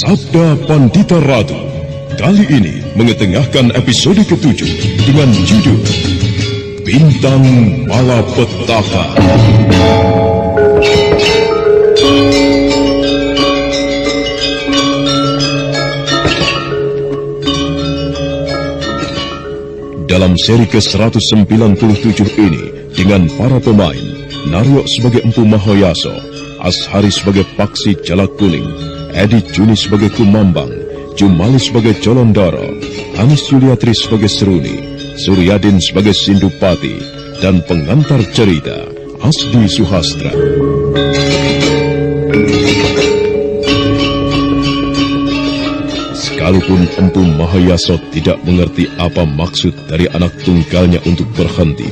Sabda Pandita Ratu kali ini mengetengahkan episode ke-7 dengan judul Bintang Malapetaka. Dalam seri ke-197 ini dengan para pemain Naryo sebagai Empu Mahoyaso, Ashari sebagai Paksi Jalak Kuning, Edi Juni sebagai Kumambang, Jumali sebagai Jolondoro, Anis Yuliatri sebagai Seruni, Suryadin sebagai Sindupati, dan pengantar cerita Asdi Suhastra. Sekalipun Empu Mahoyaso tidak mengerti apa maksud dari anak tunggalnya untuk berhenti,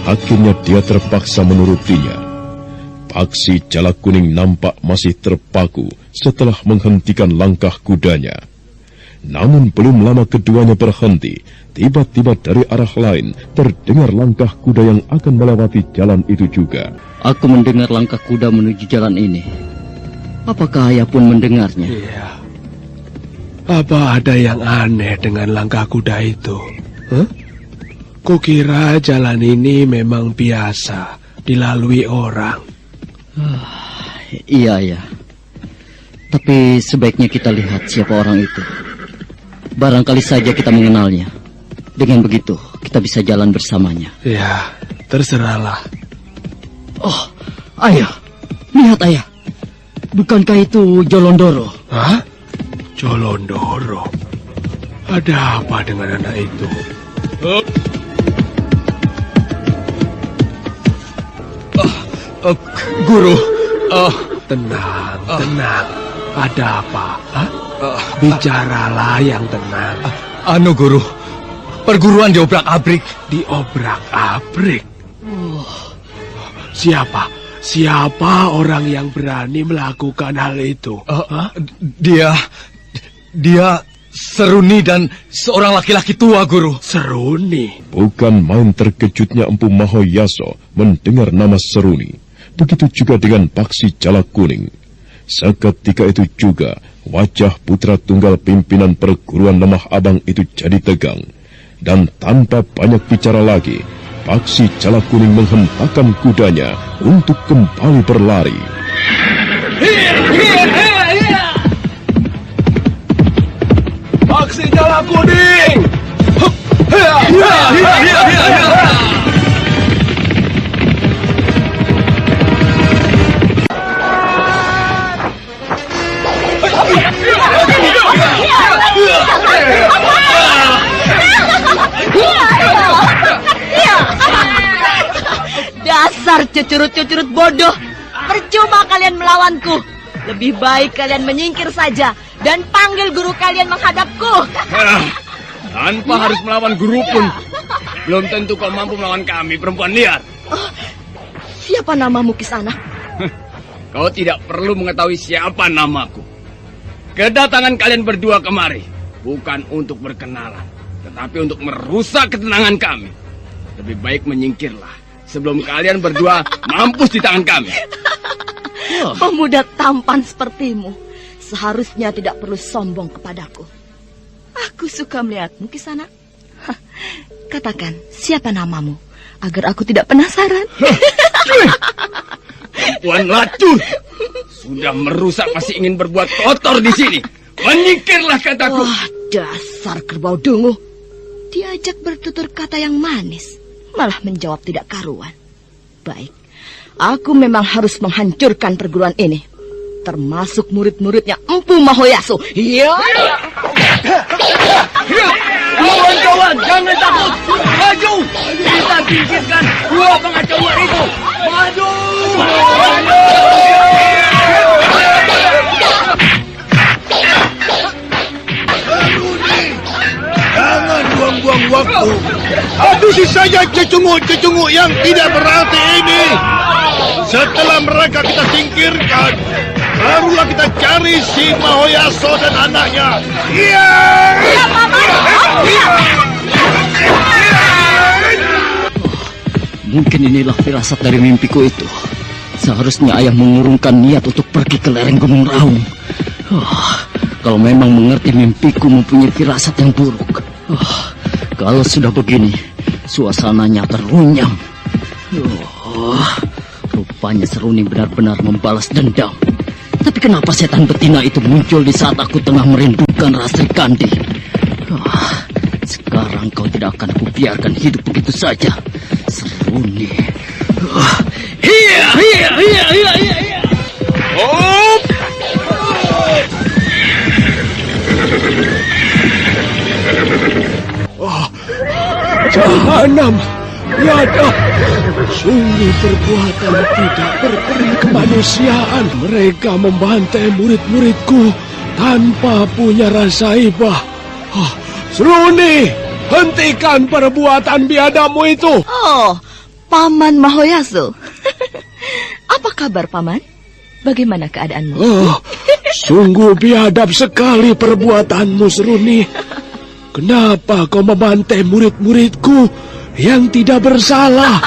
akhirnya dia terpaksa menurutinya. Paksi Jalak Kuning nampak masih terpaku setelah menghentikan langkah kudanya. Namun belum lama keduanya berhenti, tiba-tiba dari arah lain terdengar langkah kuda yang akan melewati jalan itu juga. Aku mendengar langkah kuda menuju jalan ini. Apakah ayah pun mendengarnya? Iya. Apa ada yang aneh dengan langkah kuda itu? Kukira jalan ini memang biasa dilalui orang. Iya, ya. Tapi sebaiknya kita lihat siapa orang itu. Barangkali saja kita mengenalnya. Dengan begitu, kita bisa jalan bersamanya. Ya, terserahlah. Oh, ayah. Lihat, ayah. Bukankah itu Jolondoro? Hah? Jolondoro? Ada apa dengan anak itu? Guru, Tenang. Ada apa? Bicaralah yang tenang. Guru, perguruan diobrak-abrik. Diobrak-abrik? Siapa orang yang berani melakukan hal itu? Dia Seruni dan seorang laki-laki tua, Guru. Seruni? Bukan main terkejutnya Empu Mahoyaso mendengar nama Seruni. Begitu juga dengan Paksi Jalak Kuning. Seketika itu juga wajah putra tunggal pimpinan perguruan Lemah Abang itu jadi tegang. Dan tanpa banyak bicara lagi, Paksi Jalak Kuning menghentakkan kudanya untuk kembali berlari. Paksi Jalak Kuning! Dasar cucurut-cucurut bodoh. Percuma kalian melawanku. Lebih baik kalian menyingkir saja dan panggil guru kalian menghadapku. Tanpa harus melawan guru pun, belum tentu kau mampu melawan kami, perempuan liar. Siapa namamu, Kisana? Kau tidak perlu mengetahui siapa namaku. Kedatangan kalian berdua kemari bukan untuk berkenalan, tetapi untuk merusak ketenangan kami. Lebih baik menyingkirlah sebelum kalian berdua mampus di tangan kami. Pemuda tampan sepertimu seharusnya tidak perlu sombong kepadaku. Aku suka melihatmu, Kisana. Katakan, siapa namamu agar aku tidak penasaran. Perempuan lacur, sudah merusak masih ingin berbuat kotor di sini. Menyingkirlah kataku. Wah, dasar kerbau dungu. Diajak bertutur kata yang manis, malah menjawab tidak karuan. Baik, aku memang harus menghancurkan perguruan ini, termasuk murid-muridnya Empu Mahoyaso. Iya. Kawan-kawan, jangan takut. Maju. Kita singkirkan dua pengacau itu. Maju. Jangan buang-buang waktu. Habisi saja cecunguk-cecunguk yang tidak berarti ini. Setelah mereka kita singkirkan, barulah kita cari si Mahoyaso dan anaknya. Iya. Mungkin inilah firasat dari mimpiku itu. Seharusnya ayah mengurungkan niat untuk pergi ke lereng Gunung Raung. Kau memang mengerti mimpiku mempunyai firasat yang buruk. Kalau sudah begini, suasananya terunyam. Rupanya Seruni benar-benar membalas dendam. Tapi kenapa setan betina itu muncul di saat aku tengah merindukan Rastri Kandi? Sekarang kau tidak akan kubiarkan hidup begitu saja, Seruni. Jahanam, biadab. Sungguh perbuatan tidak berperi kemanusiaan. Mereka membantai murid-muridku tanpa punya rasa ibah. Seruni, hentikan perbuatan biadabmu itu. Oh, Paman Mahoyaso. Apa kabar, Paman? Bagaimana keadaanmu? Sungguh biadab sekali perbuatanmu, Seruni. Kenapa kau membantai murid-muridku yang tidak bersalah?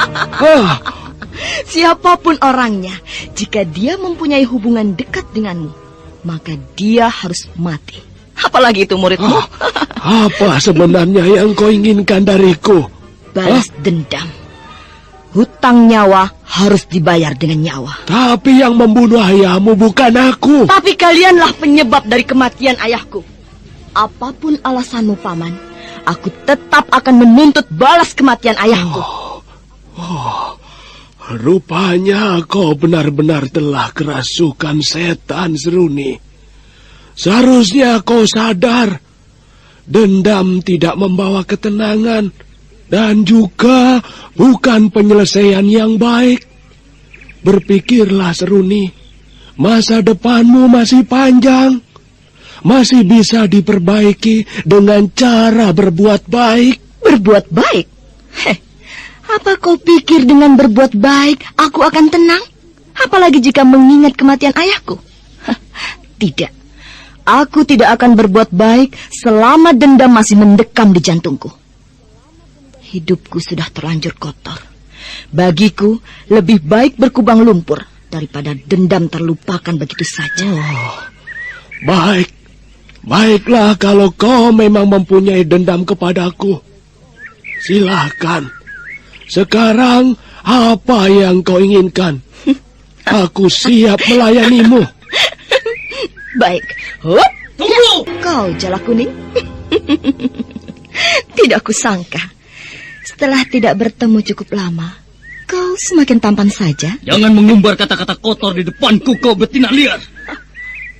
Siapapun orangnya, jika dia mempunyai hubungan dekat denganmu, maka dia harus mati. Apalagi itu muridmu. Apa sebenarnya yang kau inginkan dariku? Balas dendam. Hutang nyawa harus dibayar dengan nyawa. Tapi yang membunuh ayahmu bukan aku. Tapi kalianlah penyebab dari kematian ayahku. Apapun alasanmu, Paman, aku tetap akan menuntut balas kematian ayahku. Rupanya kau benar-benar telah kerasukan setan, Seruni. Seharusnya kau sadar, dendam tidak membawa ketenangan dan juga bukan penyelesaian yang baik. Berpikirlah, Seruni, masa depanmu masih panjang. Masih bisa diperbaiki dengan cara berbuat baik. Berbuat baik? Apa kau pikir dengan berbuat baik aku akan tenang? Apalagi jika mengingat kematian ayahku? Tidak. Aku tidak akan berbuat baik selama dendam masih mendekam di jantungku. Hidupku sudah terlanjur kotor. Bagiku, lebih baik berkubang lumpur daripada dendam terlupakan begitu saja. Baik. Baiklah kalau kau memang mempunyai dendam kepadaku. Silakan. Sekarang apa yang kau inginkan? Aku siap melayanimu. Baik. Tunggu! Kau Jala Kuning. Tidak kusangka. Setelah tidak bertemu cukup lama, kau semakin tampan saja. Jangan mengumbar kata-kata kotor di depanku, kau betina liar.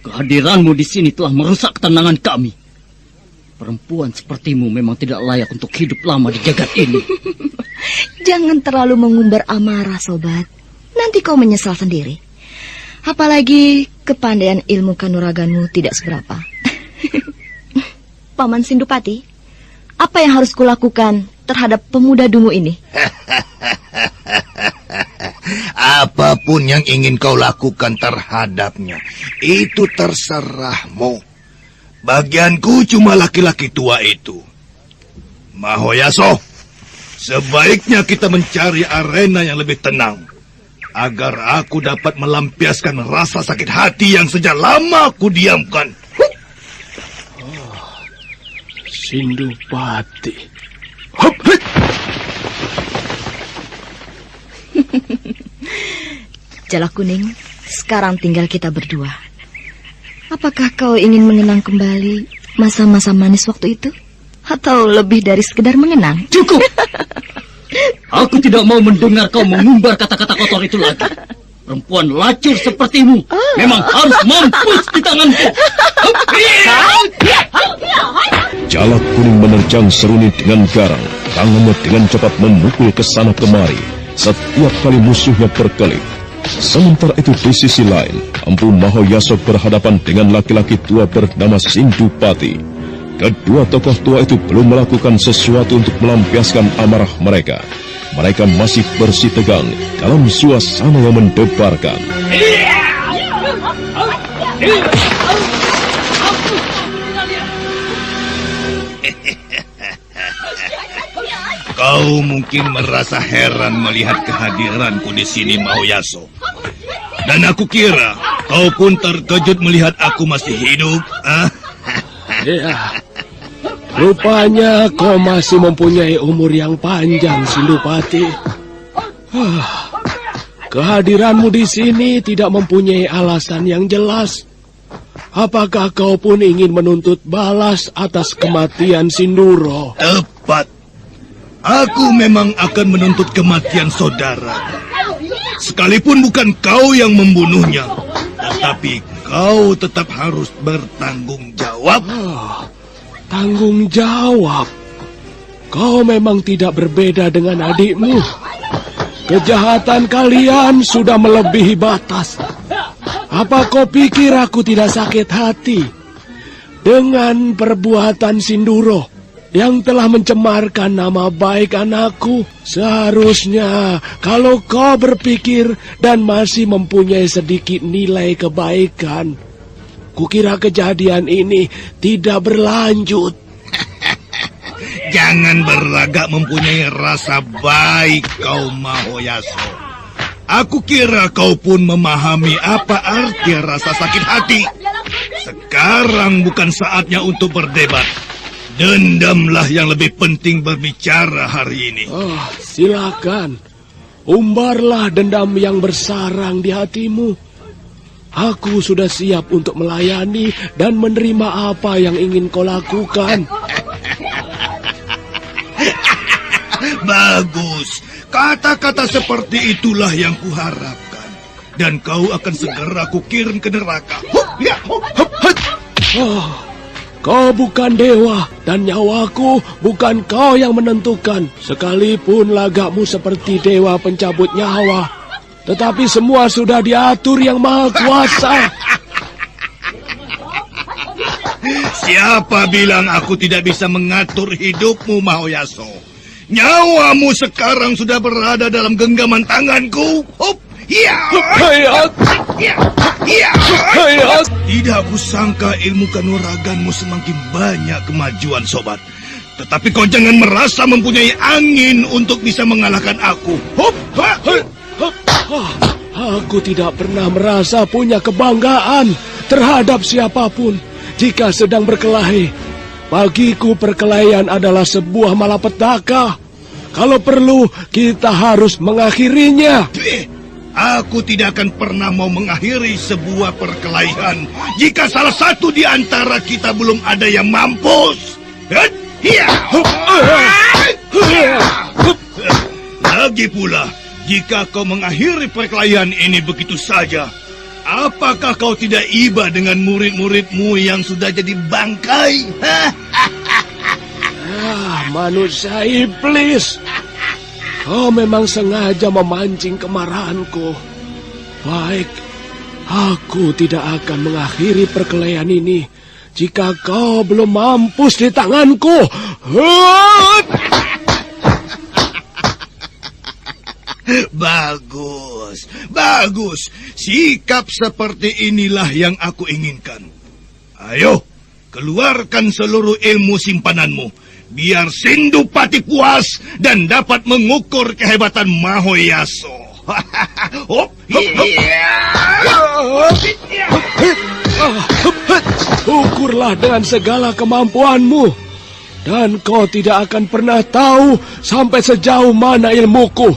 Kehadiranmu di sini telah merusak ketenangan kami. Perempuan sepertimu memang tidak layak untuk hidup lama di jagat ini. Jangan terlalu mengumbar amarah, sobat. Nanti kau menyesal sendiri. Apalagi kepandaian ilmu kanuraganmu tidak seberapa. Paman Sindupati, apa yang harus kulakukan terhadap pemuda dungu ini? Apapun yang ingin kau lakukan terhadapnya, itu terserahmu. Bagianku cuma laki-laki tua itu. Mahoyaso, sebaiknya kita mencari arena yang lebih tenang, agar aku dapat melampiaskan rasa sakit hati yang sejak lama aku diamkan. Sindupati. Jala Kuning, sekarang tinggal kita berdua. Apakah kau ingin mengenang kembali masa-masa manis waktu itu? Atau lebih dari sekedar mengenang? Cukup! Aku tidak mau mendengar kau mengumbar kata-kata kotor itu lagi. Perempuan lacur sepertimu memang harus mampus di tanganku. Jala Kuning menerjang Seruni dengan garang. Tangannya dengan cepat memukul ke sana kemari. Setiap kali musuhnya berkelip. Sementara itu di sisi lain, Empu Mahoyaso berhadapan dengan laki-laki tua bernama Sindupati. Kedua tokoh tua itu belum melakukan sesuatu untuk melampiaskan amarah mereka. Mereka masih bersih tegang dalam suasana yang mendebarkan. Kau mungkin merasa heran melihat kehadiranku di sini, Mahoyaso. Dan aku kira kau pun terkejut melihat aku masih hidup. Ya, rupanya kau masih mempunyai umur yang panjang, Sindupati. Kehadiranmu di sini tidak mempunyai alasan yang jelas. Apakah kau pun ingin menuntut balas atas kematian Sinduro? Tepat. Aku memang akan menuntut kematian saudara. Sekalipun bukan kau yang membunuhnya, tetapi kau tetap harus bertanggung jawab. Tanggung jawab? Kau memang tidak berbeda dengan adikmu. Kejahatan kalian sudah melebihi batas. Apa kau pikir aku tidak sakit hati dengan perbuatan Sinduro yang telah mencemarkan nama baik anakku? Seharusnya kalau kau berpikir dan masih mempunyai sedikit nilai kebaikan, kukira kejadian ini tidak berlanjut. Jangan berlagak mempunyai rasa baik kau, Mahoyaso. Aku kira kau pun memahami apa arti rasa sakit hati. Sekarang bukan saatnya untuk berdebat. Dendamlah yang lebih penting berbicara hari ini. Silakan. Umbarlah dendam yang bersarang di hatimu. Aku sudah siap untuk melayani dan menerima apa yang ingin kau lakukan. Bagus. Kata-kata seperti itulah yang kuharapkan. Dan kau akan segera kukirim ke neraka. Kau bukan dewa dan nyawaku bukan kau yang menentukan. Sekalipun lagakmu seperti dewa pencabut nyawa, tetapi semua sudah diatur yang maha kuasa. Siapa bilang aku tidak bisa mengatur hidupmu, Mahoyaso? Nyawamu sekarang sudah berada dalam genggaman tanganku. Tidak kusangka ilmu kanuraganmu semakin banyak kemajuan, sobat. Tetapi kau jangan merasa mempunyai angin untuk bisa mengalahkan aku. Aku tidak pernah merasa punya kebanggaan terhadap siapapun jika sedang berkelahi. Bagiku perkelahian adalah sebuah malapetaka. Kalau perlu, kita harus mengakhirinya. Aku tidak akan pernah mau mengakhiri sebuah perkelahian jika salah satu di antara kita belum ada yang mampus. Lagi pula, jika kau mengakhiri perkelahian ini begitu saja, apakah kau tidak iba dengan murid-muridmu yang sudah jadi bangkai? Manusia iblis. Kau memang sengaja memancing kemarahanku. Baik, aku tidak akan mengakhiri perkelahian ini jika kau belum mampus di tanganku. Bagus, bagus. Sikap seperti inilah yang aku inginkan. Ayo, keluarkan seluruh ilmu simpananmu. Biar Sindupati puas dan dapat mengukur kehebatan Mahoyaso. Ukurlah dengan segala kemampuanmu. Dan kau tidak akan pernah tahu sampai sejauh mana ilmuku.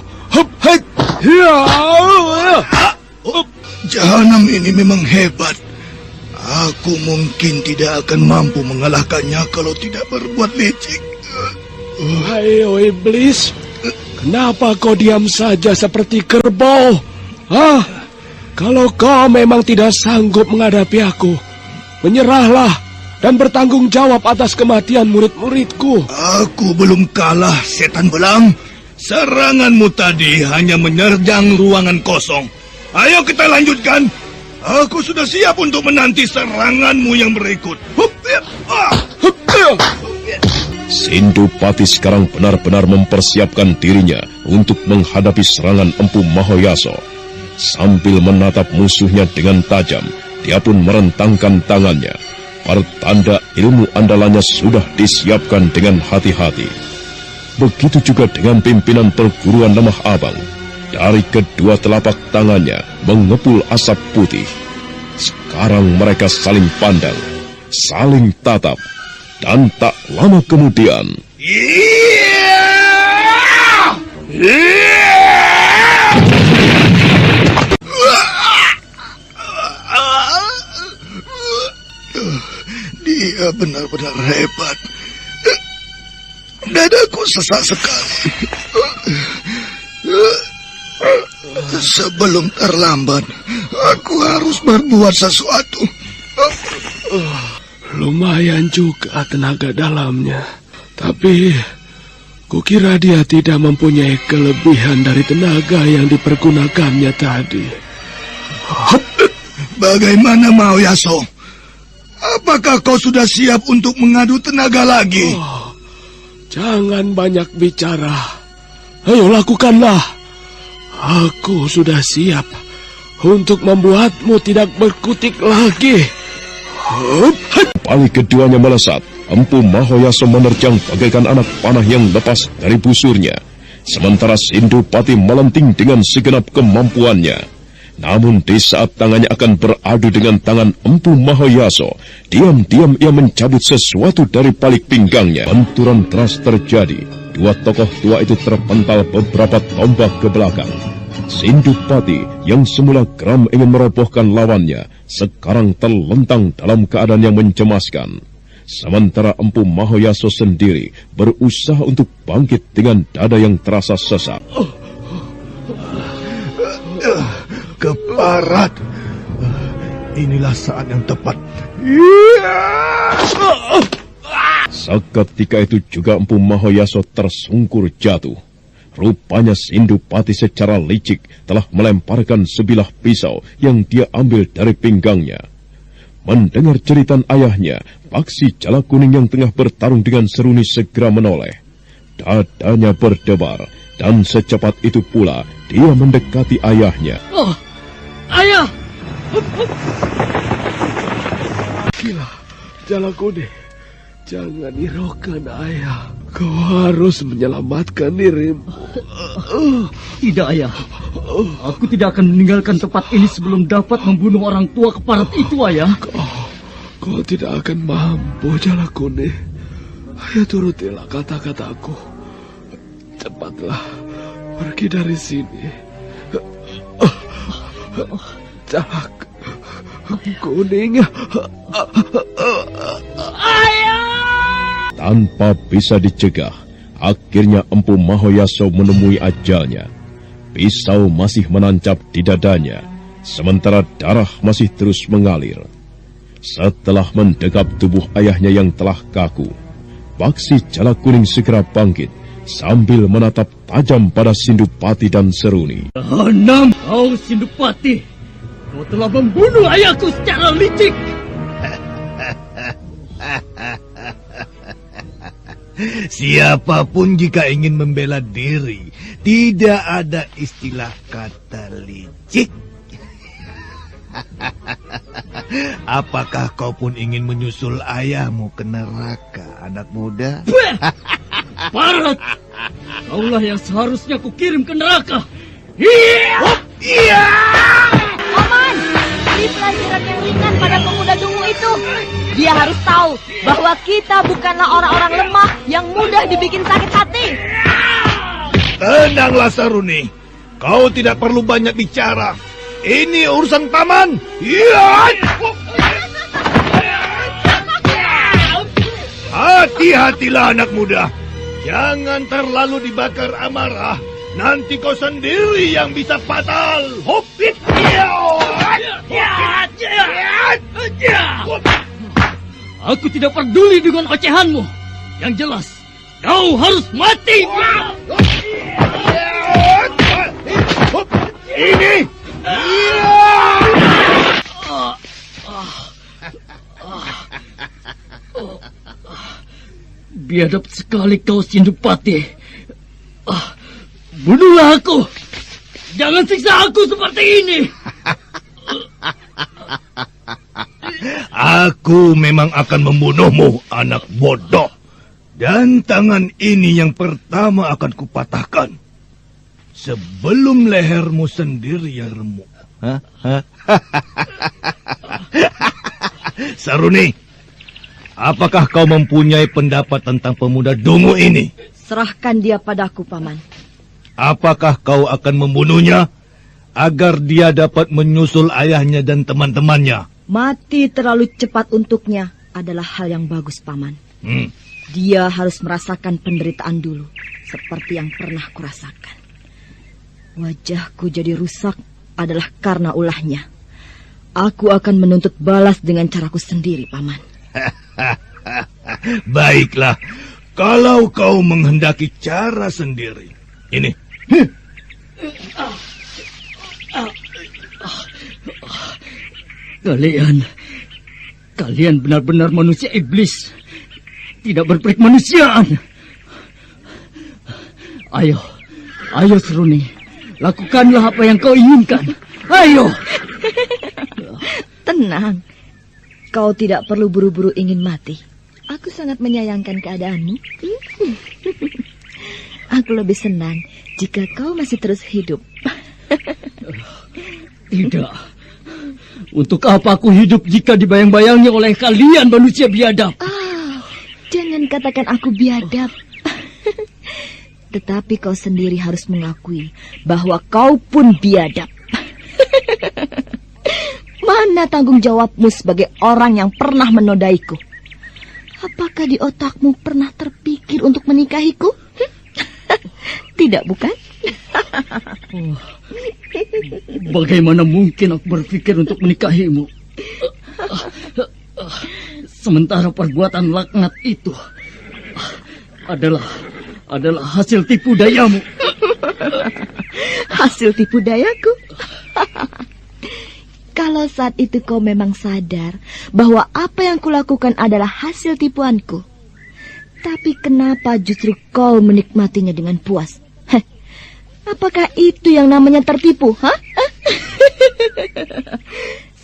Jahanam ini memang hebat. Aku mungkin tidak akan mampu mengalahkannya kalau tidak berbuat licik. Ayo iblis, kenapa kau diam saja seperti kerbau? Kalau kau memang tidak sanggup menghadapi aku, menyerahlah dan bertanggung jawab atas kematian murid-muridku. Aku belum kalah, setan belang. Seranganmu tadi hanya menerjang ruangan kosong. Ayo kita lanjutkan. Aku sudah siap untuk menanti seranganmu yang berikut. Sindupati sekarang benar-benar mempersiapkan dirinya untuk menghadapi serangan Empu Mahoyaso. Sambil menatap musuhnya dengan tajam, dia pun merentangkan tangannya. Pertanda ilmu andalannya sudah disiapkan dengan hati-hati. Begitu juga dengan pimpinan perguruan Lemah Abang. Dari kedua telapak tangannya mengepul asap putih. Sekarang mereka saling pandang, saling tatap, Dan tak lama kemudian, dia benar-benar hebat. Dadaku sesak sekali. Sebelum terlambat, aku harus berbuat sesuatu. Lumayan juga tenaga dalamnya. Tapi kukira dia tidak mempunyai kelebihan dari tenaga yang dipergunakannya tadi. Bagaimana mau, Yaso? Apakah kau sudah siap untuk mengadu tenaga lagi? Jangan banyak bicara. Ayo lakukanlah. Aku sudah siap untuk membuatmu tidak berkutik lagi. Pali keduanya melesat. Empu Mahoyaso menerjang bagaikan anak panah yang lepas dari busurnya. Sementara Sindupati melenting dengan segenap kemampuannya. Namun di saat tangannya akan beradu dengan tangan Empu Mahoyaso, diam-diam ia mencabut sesuatu dari balik pinggangnya. Benturan keras terjadi. Dua tokoh tua itu terpental beberapa tombak ke belakang. Sindupati yang semula geram ingin merobohkan lawannya, sekarang terlentang dalam keadaan yang mencemaskan. Sementara Empu Mahoyaso sendiri berusaha untuk bangkit dengan dada yang terasa sesak. Keparat. Inilah saat yang tepat. Seketika itu juga Empu Mahoyaso tersungkur jatuh. Rupanya Sindupati secara licik telah melemparkan sebilah pisau yang dia ambil dari pinggangnya. Mendengar jeritan ayahnya, Paksi Jala Kuning yang tengah bertarung dengan Seruni segera menoleh. Dadanya berdebar, dan secepat itu pula dia mendekati ayahnya. Oh, ayah! Gila, Jala Kuning. Jangan hiraukan ayah. Kau harus menyelamatkan dirimu. Tidak, ayah. Aku tidak akan meninggalkan tempat ini sebelum dapat membunuh orang tua keparat itu, ayah. Kau tidak akan mampu, Jala Kuning. Ayo turutilah kata-kataku. Cepatlah pergi dari sini. Jala Kuning. Tanpa bisa dicegah, akhirnya Empu Mahoyaso menemui ajalnya. Pisau masih menancap di dadanya, sementara darah masih terus mengalir. Setelah mendekap tubuh ayahnya yang telah kaku, Paksi Jala Kuning segera bangkit sambil menatap tajam pada Sindupati dan Seruni. Enam, kau Sindupati. Kau telah membunuh ayahku secara licik. Siapapun jika ingin membela diri, tidak ada istilah kata licik. Apakah kau pun ingin menyusul ayahmu ke neraka, anak muda? Parat! Kaulah yang seharusnya kukirim ke neraka. Paman, beri pelajaran yang ringan pada pemuda dungu itu. Dia harus tahu bahwa kita bukanlah orang-orang lemah yang mudah dibikin sakit hati. Tenanglah Seruni, kau tidak perlu banyak bicara. Ini urusan paman. Hati-hatilah anak muda. Jangan terlalu dibakar amarah. Nanti kau sendiri yang bisa fatal. Hopit. Aku tidak peduli dengan ocehanmu. Yang jelas, kau harus mati. Ini. Biadab sekali kau Sindupati. Bunuhlah aku. Jangan siksa aku seperti ini. Aku memang akan membunuhmu, anak bodoh. Dan tangan ini yang pertama akan kupatahkan. Sebelum lehermu sendiri yang remuk. Saruni, apakah kau mempunyai pendapat tentang pemuda dungu ini? Serahkan dia padaku, Paman. Apakah kau akan membunuhnya agar dia dapat menyusul ayahnya dan teman-temannya? Mati terlalu cepat untuknya adalah hal yang bagus, Paman. Dia harus merasakan penderitaan dulu, seperti yang pernah kurasakan. Wajahku jadi rusak adalah karena ulahnya. Aku akan menuntut balas dengan caraku sendiri, Paman. Baiklah, kalau kau menghendaki cara sendiri. Ini. Kalian benar-benar manusia iblis. Tidak berperik manusiaan. Ayo Seruni. Lakukanlah apa yang kau inginkan. Ayo. Tenang. Kau tidak perlu buru-buru ingin mati. Aku sangat menyayangkan keadaanmu. Aku lebih senang jika kau masih terus hidup. Tidak. Untuk apa aku hidup jika dibayang-bayangi oleh kalian manusia biadab? Jangan katakan aku biadab. Tetapi kau sendiri harus mengakui bahwa kau pun biadab. Mana tanggung jawabmu sebagai orang yang pernah menodaiku? Apakah di otakmu pernah terpikir untuk menikahiku? Tidak, bukan? Bagaimana mungkin aku berpikir untuk menikahimu? Sementara perbuatan laknat itu adalah hasil tipu dayamu. Hasil tipu dayaku? Kalau saat itu kau memang sadar bahwa apa yang kulakukan adalah hasil tipuanku, tapi kenapa justru kau menikmatinya dengan puas? Apakah itu yang namanya tertipu?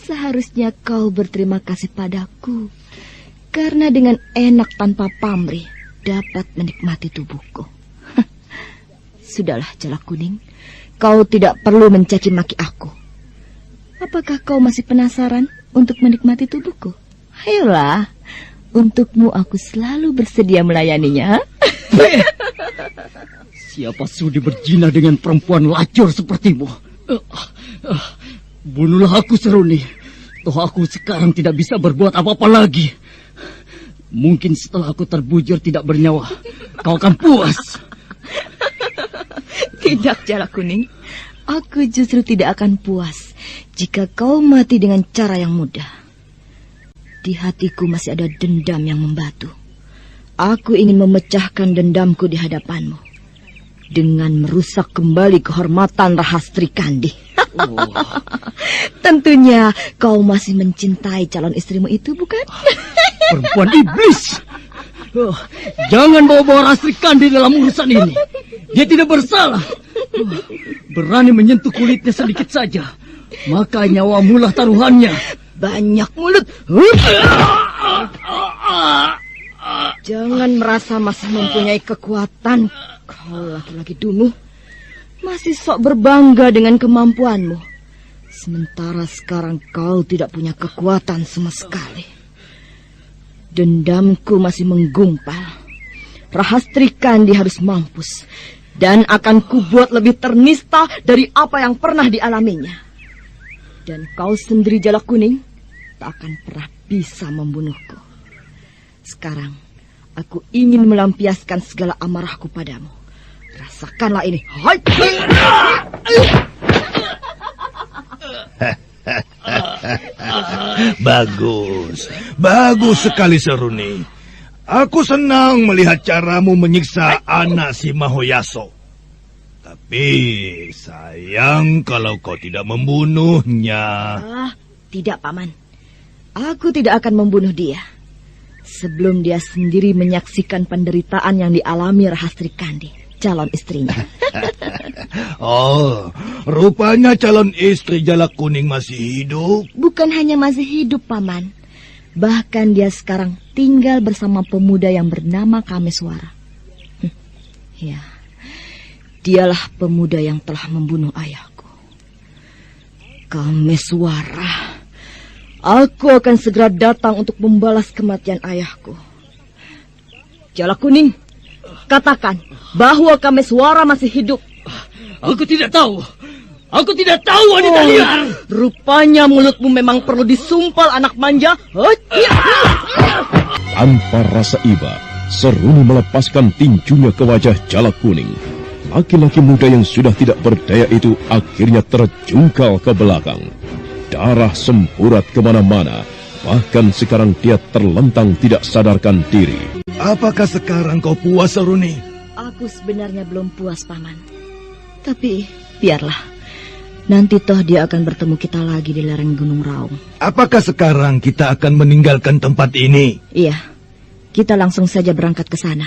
Seharusnya kau berterima kasih padaku, karena dengan enak tanpa pamrih dapat menikmati tubuhku. Sudahlah, Jalak Kuning, kau tidak perlu mencaci maki aku. Apakah kau masih penasaran untuk menikmati tubuhku? Ayolah, untukmu aku selalu bersedia melayaninya. Siapa sudi berzina dengan perempuan lacur sepertimu? Bunuhlah aku, Seruni. Toh aku sekarang tidak bisa berbuat apa-apa lagi. Mungkin setelah aku terbujur tidak bernyawa, kau akan puas. Tidak, Jalak Kuning. Aku justru tidak akan puas jika kau mati dengan cara yang mudah. Di hatiku masih ada dendam yang membatu. Aku ingin memecahkan dendamku di hadapanmu dengan merusak kembali kehormatan Rahastri Kandi. Tentunya kau masih mencintai calon istrimu itu, bukan? Perempuan iblis. Jangan bawa-bawa Rahastri Kandi dalam urusan ini. Dia tidak bersalah. Berani menyentuh kulitnya sedikit saja, maka nyawamulah taruhannya. Banyak mulut. Jangan merasa masih mempunyai kekuatan. Kau laki-laki dungu, masih sok berbangga dengan kemampuanmu. Sementara sekarang kau tidak punya kekuatan sama sekali. Dendamku masih menggumpal. Rahastri Kandi harus mampus, dan akan kubuat lebih ternista dari apa yang pernah dialaminya. Dan kau sendiri, Jalak Kuning, tak akan pernah bisa membunuhku. Sekarang aku ingin melampiaskan segala amarahku padamu. Rasakanlah ini. Hai! Bagus sekali, Seruni. Aku senang melihat caramu menyiksa anak si Mahoyaso. Tapi sayang kalau kau tidak membunuhnya. Tidak, Paman. Aku tidak akan membunuh dia sebelum dia sendiri menyaksikan penderitaan yang dialami Rahastri Kandi, calon istrinya. Oh, rupanya calon istri Jalak Kuning masih hidup. Bukan hanya masih hidup, Paman. Bahkan dia sekarang tinggal bersama pemuda yang bernama Kameswara. Ya, dialah pemuda yang telah membunuh ayahku. Kameswara. Aku akan segera datang untuk membalas kematian ayahku. Jalak Kuning, katakan bahwa Kameswara masih hidup. Aku tidak tahu. Aku tidak tahu, wanita liar. Rupanya mulutmu memang perlu disumpal, anak manja. Tanpa rasa iba, Seruni melepaskan tinjunya ke wajah Jalak Kuning. Laki-laki muda yang sudah tidak berdaya itu akhirnya terjungkal ke belakang. Darah semburat kemana-mana. Bahkan sekarang dia terlentang tidak sadarkan diri. Apakah sekarang kau puas, Seruni? Aku sebenarnya belum puas, Paman. Tapi biarlah. Nanti toh dia akan bertemu kita lagi di lereng Gunung Raung. Apakah sekarang kita akan meninggalkan tempat ini? Iya, kita langsung saja berangkat ke sana.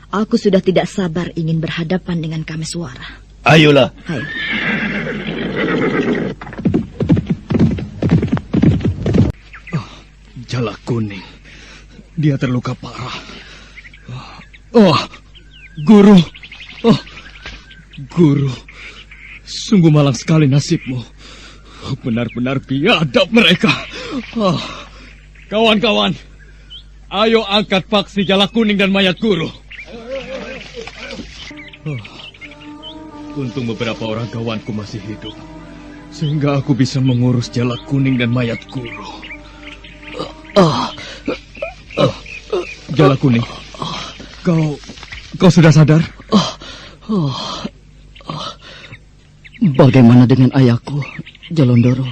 Aku sudah tidak sabar ingin berhadapan dengan Kameswara. Ayolah. Ayo. Jalak Kuning. Dia terluka parah. Oh, Guru. Oh, Guru. Sungguh malang sekali nasibmu. Benar-benar biadab mereka. Oh. Kawan-kawan, ayo angkat paksi Jalak Kuning dan mayat Guru. Oh. Untung beberapa orang kawanku masih hidup, sehingga aku bisa mengurus Jalak Kuning dan mayat Guru. Jalak Kuning, kau sudah sadar? Bagaimana dengan ayahku, Jalondoro?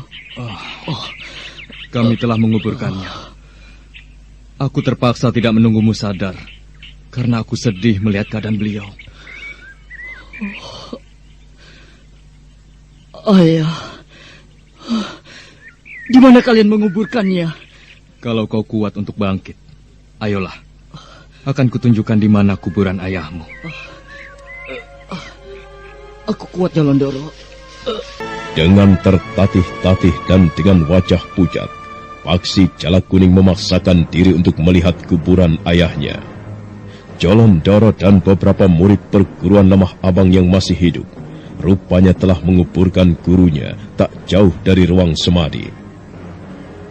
Kami telah menguburkannya. Aku terpaksa tidak menunggumu sadar, karena aku sedih melihat keadaan beliau. Ayah, di mana kalian menguburkannya? Kalau kau kuat untuk bangkit, ayolah. Akan kutunjukkan di mana kuburan ayahmu. Aku kuat, Jalondoro. Dengan tertatih-tatih dan dengan wajah pucat, Paksi Jalak Kuning memaksakan diri untuk melihat kuburan ayahnya. Jalondoro dan beberapa murid perguruan Lemah Abang yang masih hidup, rupanya telah menguburkan gurunya tak jauh dari ruang semadi.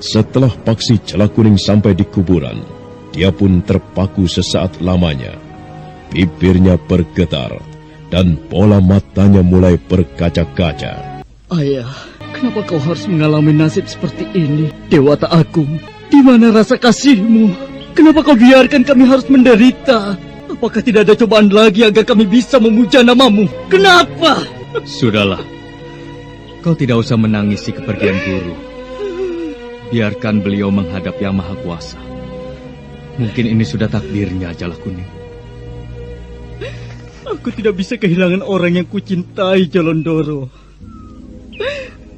Setelah Paksi Jalak Kuning sampai di kuburan, dia pun terpaku sesaat lamanya. Bibirnya bergetar dan bola matanya mulai berkaca-kaca. Ayah, kenapa kau harus mengalami nasib seperti ini? Dewata Agung, di mana rasa kasihmu? Kenapa kau biarkan kami harus menderita? Apakah tidak ada cobaan lagi agar kami bisa memuja namamu? Kenapa? Sudahlah, kau tidak usah menangisi kepergian guru. Biarkan beliau menghadap Yang Maha Kuasa. Mungkin ini sudah takdirnya, Jalak Kuning. Aku tidak bisa kehilangan orang yang kucintai, Jalondoro.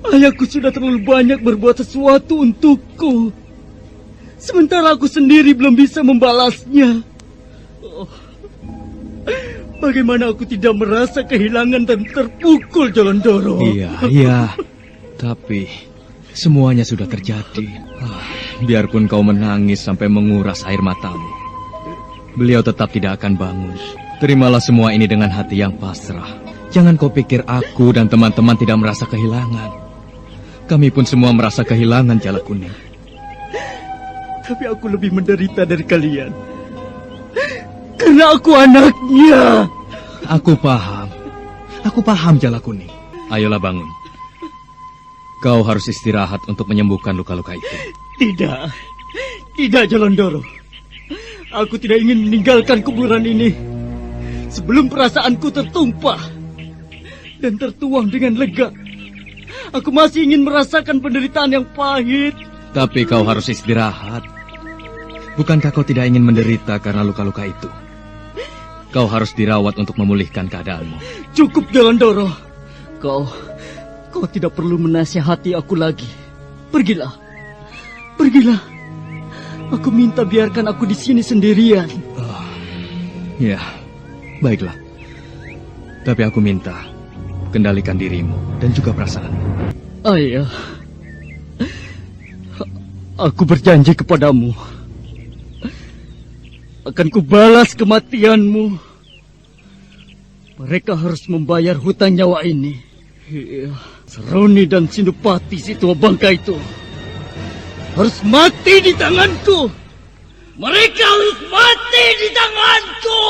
Ayahku sudah terlalu banyak berbuat sesuatu untukku, sementara aku sendiri belum bisa membalasnya. Oh, bagaimana aku tidak merasa kehilangan dan terpukul, Jalondoro? Iya. Tapi semuanya sudah terjadi. Biarpun kau menangis sampai menguras air matamu, beliau tetap tidak akan bangun. Terimalah semua ini dengan hati yang pasrah. Jangan kau pikir aku dan teman-teman tidak merasa kehilangan. Kami pun semua merasa kehilangan, Jalak Kuning. Tapi aku lebih menderita dari kalian, karena aku anaknya. Aku paham, Jalak Kuning. Ayolah bangun. Kau harus istirahat untuk menyembuhkan luka-luka itu. Tidak, Jalondoro. Aku tidak ingin meninggalkan kuburan ini sebelum perasaanku tertumpah dan tertuang dengan lega. Aku masih ingin merasakan penderitaan yang pahit. Tapi kau harus istirahat. Bukankah kau tidak ingin menderita karena luka-luka itu? Kau harus dirawat untuk memulihkan keadaanmu. Cukup, Jalondoro. Kau tidak perlu menasihati aku lagi. Pergilah. Aku minta biarkan aku di sini sendirian. Ya, baiklah. Tapi aku minta kendalikan dirimu dan juga perasaanmu. Ayah, aku berjanji kepadamu, akan kubalas kematianmu. Mereka harus membayar hutang nyawa ini. Iya, Seruni dan Sindupati si tua bangka itu harus mati di tanganku. Mereka harus mati di tanganku.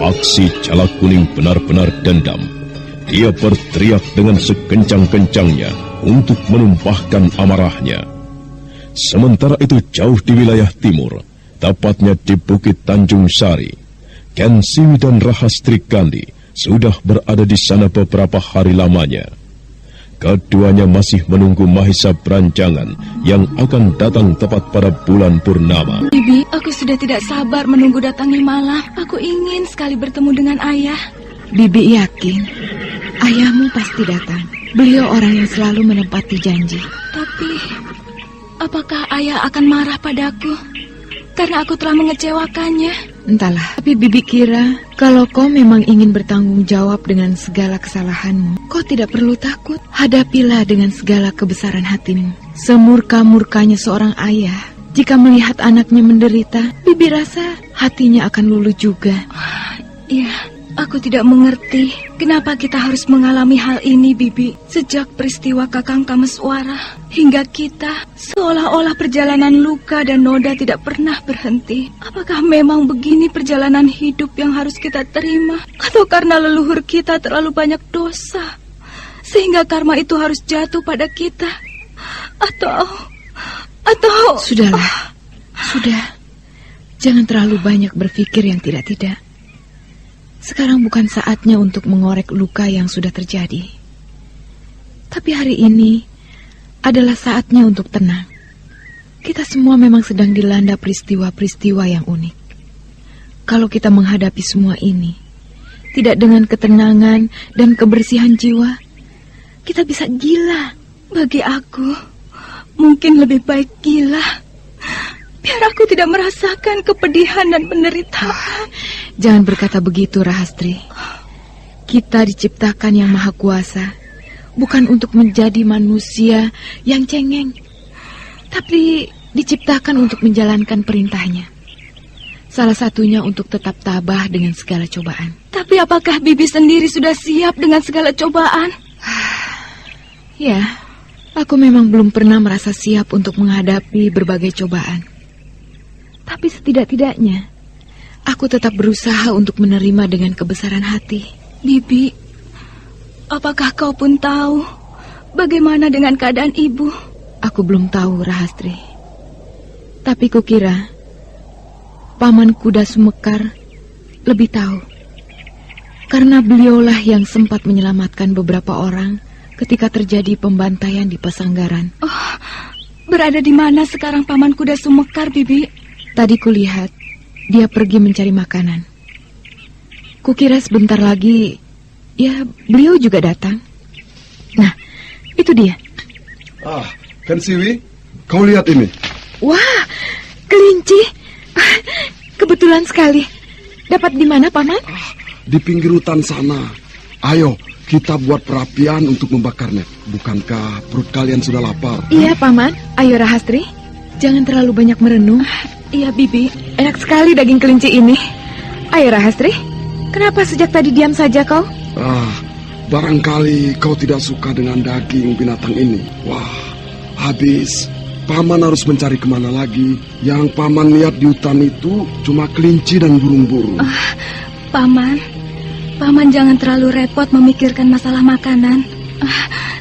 Paksi Jalak Kuning benar-benar dendam. Dia berteriak dengan sekencang-kencangnya untuk menumpahkan amarahnya. Sementara itu jauh di wilayah timur, tepatnya di Bukit Tanjung Sari, Ken Siwi dan Rahastri Kandi sudah berada di sana beberapa hari lamanya. Keduanya masih menunggu Mahisa Beranjangan yang akan datang tepat pada bulan purnama. Bibi, aku sudah tidak sabar menunggu datangnya malam. Aku ingin sekali bertemu dengan ayah. Bibi yakin ayahmu pasti datang. Beliau orang yang selalu menepati janji. Tapi, apakah ayah akan marah padaku karena aku telah mengecewakannya? Entahlah, tapi Bibi kira kalau kau memang ingin bertanggung jawab dengan segala kesalahanmu, kau tidak perlu takut. Hadapilah dengan segala kebesaran hatimu. Semurka-murkanya seorang ayah, jika melihat anaknya menderita, Bibi rasa hatinya akan luluh juga. Iya, aku tidak mengerti kenapa kita harus mengalami hal ini, Bibi. Sejak peristiwa Kakang Kameswara hingga kita, seolah-olah perjalanan luka dan noda tidak pernah berhenti. Apakah memang begini perjalanan hidup yang harus kita terima? Atau karena leluhur kita terlalu banyak dosa, sehingga karma itu harus jatuh pada kita? Atau... Sudahlah, sudah. Jangan terlalu banyak berpikir yang tidak-tidak. Sekarang bukan saatnya untuk mengorek luka yang sudah terjadi. Tapi hari ini adalah saatnya untuk tenang. Kita semua memang sedang dilanda peristiwa-peristiwa yang unik. Kalau kita menghadapi semua ini tidak dengan ketenangan dan kebersihan jiwa, kita bisa gila. Bagi aku, mungkin lebih baik gila. Biar aku tidak merasakan kepedihan dan penderitaan. Jangan berkata begitu, Rahastri. Kita diciptakan yang maha kuasa, bukan untuk menjadi manusia yang cengeng, tapi diciptakan untuk menjalankan perintahnya. Salah satunya untuk tetap tabah dengan segala cobaan. Tapi apakah Bibi sendiri sudah siap dengan segala cobaan? Ya, aku memang belum pernah merasa siap untuk menghadapi berbagai cobaan. Tapi setidak-tidaknya, aku tetap berusaha untuk menerima dengan kebesaran hati. Bibi, apakah kau pun tahu bagaimana dengan keadaan ibu? Aku belum tahu, Rahastri. Tapi kukira Paman Kuda Sumekar lebih tahu. Karena beliaulah yang sempat menyelamatkan beberapa orang ketika terjadi pembantaian di Pesanggaran. Oh, berada di mana sekarang Paman Kuda Sumekar, Bibi? Tadi kulihat dia pergi mencari makanan. Kukira sebentar lagi, ya beliau juga datang. Nah, itu dia. Ken Siwi, kau lihat ini. Wah, kelinci. Kebetulan sekali. Dapat di mana, Paman? Di pinggir hutan sana. Ayo, kita buat perapian untuk membakarnya. Bukankah perut kalian sudah lapar? Iya, Paman. Ayo, Rahastri. Jangan terlalu banyak merenung. Iya, Bibi. Enak sekali daging kelinci ini. Ayo, Rahastri. Kenapa sejak tadi diam saja kau? Barangkali kau tidak suka dengan daging binatang ini. Wah, habis. Paman harus mencari kemana lagi. Yang Paman lihat di hutan itu cuma kelinci dan burung-burung. Paman jangan terlalu repot memikirkan masalah makanan.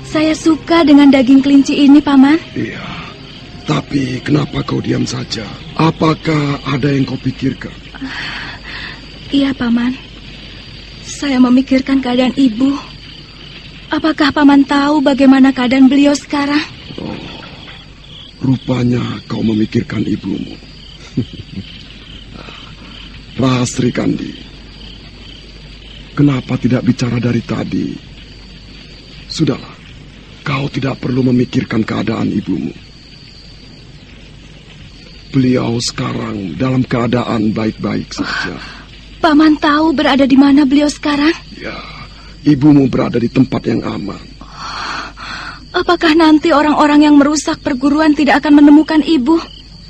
Saya suka dengan daging kelinci ini, Paman. Iya, tapi kenapa kau diam saja? Apakah ada yang kau pikirkan? Iya, Paman. Saya memikirkan keadaan ibu. Apakah Paman tahu bagaimana keadaan beliau sekarang? Oh, rupanya kau memikirkan ibumu. Rahastri Kandi, kenapa tidak bicara dari tadi? Sudahlah, kau tidak perlu memikirkan keadaan ibumu. Beliau sekarang dalam keadaan baik-baik saja. Paman tahu berada di mana beliau sekarang? Ya, ibumu berada di tempat yang aman. Apakah nanti orang-orang yang merusak perguruan tidak akan menemukan ibu?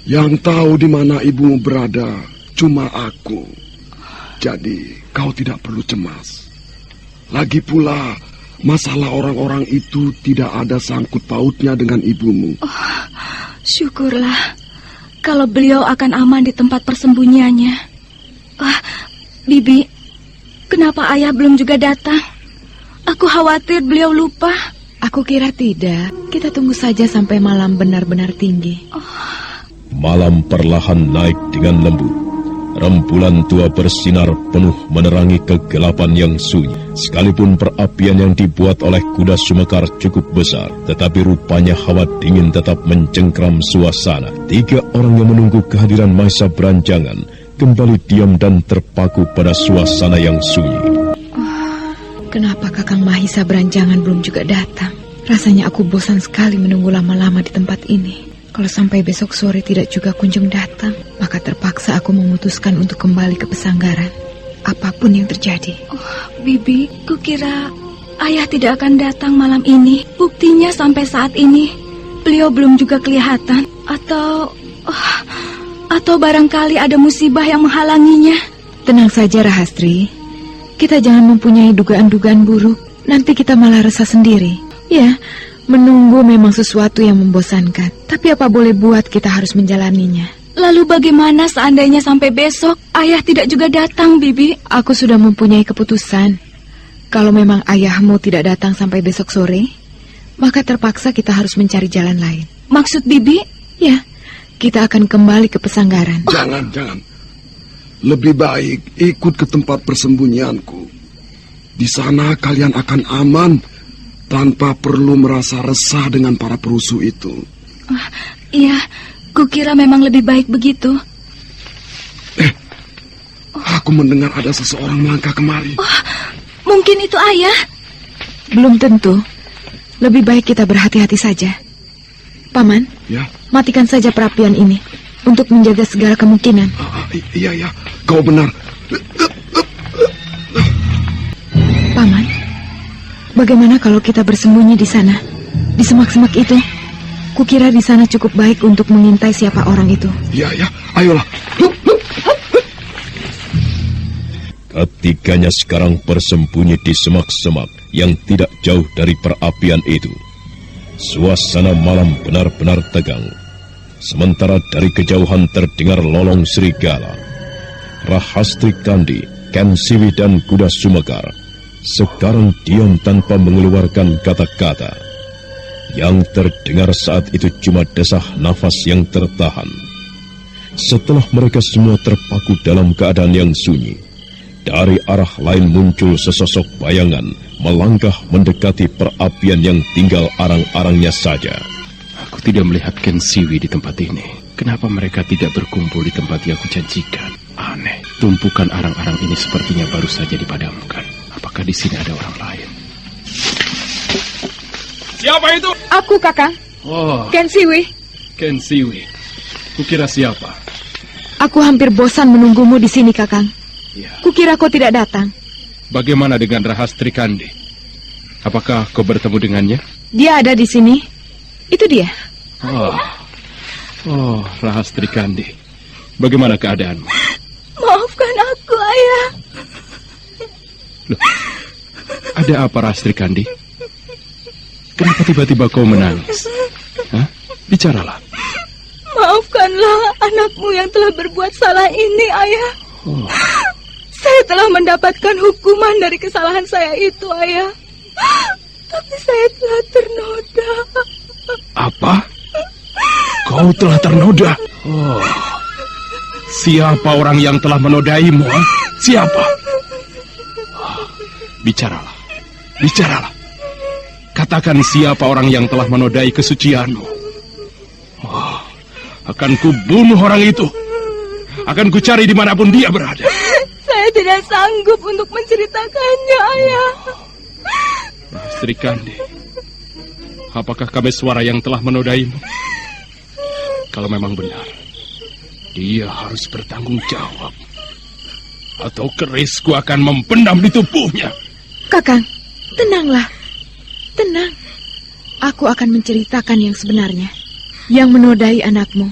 Yang tahu di mana ibumu berada cuma aku. Jadi kau tidak perlu cemas. Lagi pula, masalah orang-orang itu tidak ada sangkut pautnya dengan ibumu. Syukurlah kalau beliau akan aman di tempat persembunyiannya. Bibi, kenapa ayah belum juga datang? Aku khawatir beliau lupa. Aku kira tidak. Kita tunggu saja sampai malam benar-benar tinggi. Malam perlahan naik dengan lembut. Rembulan tua bersinar penuh menerangi kegelapan yang sunyi. Sekalipun perapian yang dibuat oleh kuda Sumekar cukup besar, tetapi rupanya hawa dingin tetap mencengkram suasana. 3 orang yang menunggu kehadiran Maisa Beranjangan kembali diam dan terpaku pada suasana yang sunyi. Kenapa Kakang Mahisa Beranjangan belum juga datang? Rasanya aku bosan sekali menunggu lama-lama di tempat ini. Kalau sampai besok sore tidak juga kunjung datang, maka terpaksa aku memutuskan untuk kembali ke Pesanggaran. Apapun yang terjadi. Bibi, kukira ayah tidak akan datang malam ini. Buktinya sampai saat ini beliau belum juga kelihatan. Atau barangkali ada musibah yang menghalanginya. Tenang saja Rahastri. Kita jangan mempunyai dugaan-dugaan buruk. Nanti kita malah resah sendiri. Ya, menunggu memang sesuatu yang membosankan. Tapi apa boleh buat, kita harus menjalaninya. Lalu bagaimana seandainya sampai besok ayah tidak juga datang, Bibi? Aku sudah mempunyai keputusan. Kalau memang ayahmu tidak datang sampai besok sore, maka terpaksa kita harus mencari jalan lain. Maksud Bibi? Ya, kita akan kembali ke Pesanggaran. Jangan. Lebih baik ikut ke tempat persembunyianku. Di sana kalian akan aman tanpa perlu merasa resah dengan para perusuh itu. Iya, kukira memang lebih baik begitu. Aku mendengar ada seseorang melangkah kemari. Mungkin itu ayah. Belum tentu. Lebih baik kita berhati-hati saja. Paman, Ya. matikan saja perapian ini untuk menjaga segala kemungkinan. Iya, kau benar. Paman, bagaimana kalau kita bersembunyi di sana, di semak-semak itu? Kukira di sana cukup baik untuk mengintai siapa orang itu. Iya, ayolah. Ketiganya sekarang bersembunyi di semak-semak yang tidak jauh dari perapian itu. Suasana malam benar-benar tegang. Sementara dari kejauhan terdengar lolong serigala. Rahastri Kandi, Ken Siwi dan kuda Sumekar sekarang diam tanpa mengeluarkan kata-kata. Yang terdengar saat itu cuma desah nafas yang tertahan. Setelah mereka semua terpaku dalam keadaan yang sunyi, dari arah lain muncul sesosok bayangan melangkah mendekati perapian yang tinggal arang-arangnya saja. Aku tidak melihat Ken Siwi di tempat ini. Kenapa mereka tidak berkumpul di tempat yang aku janjikan? Aneh, tumpukan arang-arang ini sepertinya baru saja dipadamkan. Apakah di sini ada orang lain? Siapa itu? Aku, Kakang. Oh, Ken Siwi. Ken Siwi. Kukira siapa? Aku hampir bosan menunggumu di sini, Kakang. Ya. Kukira kau tidak datang. Bagaimana dengan Rahastri Kandi? Apakah kau bertemu dengannya? Dia ada di sini. Itu dia. Oh, Rahastri Kandi. Bagaimana keadaanmu? Maafkan aku, ayah. Loh, ada apa Rahastri Kandi? Kenapa tiba-tiba kau menangis? Hah? Bicaralah. Maafkanlah anakmu yang telah berbuat salah ini, ayah. Oh. Saya telah mendapatkan hukuman dari kesalahan saya itu, ayah. Tapi saya telah ternoda. Apa? Kau telah ternoda? Oh. Siapa orang yang telah menodaimu? Ha? Siapa? Oh. Bicaralah. Katakan siapa orang yang telah menodai kesucianmu. Oh. Akan kubunuh orang itu. Akan kucari dimanapun dia berada. Saya tidak sanggup untuk menceritakannya, ayah. Rahastri Kandi, apakah Kameswara yang telah menodaimu? Kalau memang benar, dia harus bertanggung jawab. Atau kerisku akan mempendam di tubuhnya. Kakang, tenanglah. Tenang. Aku akan menceritakan yang sebenarnya. Yang menodai anakmu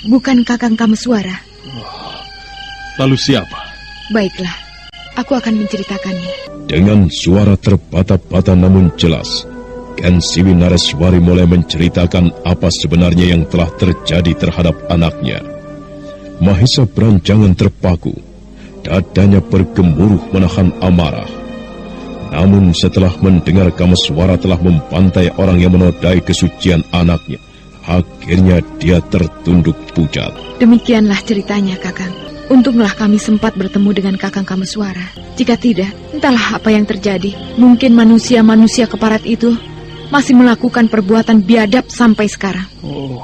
bukan Kakang Kameswara. Lalu siapa? Baiklah, aku akan menceritakannya. Dengan suara terbata-bata namun jelas, Ken Siwi Nareswari mulai menceritakan apa sebenarnya yang telah terjadi terhadap anaknya. Mahesa beranjangan terpaku, dadanya bergemuruh menahan amarah. Namun setelah mendengar Kameswara telah membantai orang yang menodai kesucian anaknya, akhirnya dia tertunduk pucat. Demikianlah ceritanya, Kakang. Untunglah kami sempat bertemu dengan Kakang Kameswara. Jika tidak, entahlah apa yang terjadi. Mungkin manusia-manusia keparat itu masih melakukan perbuatan biadab sampai sekarang. Oh,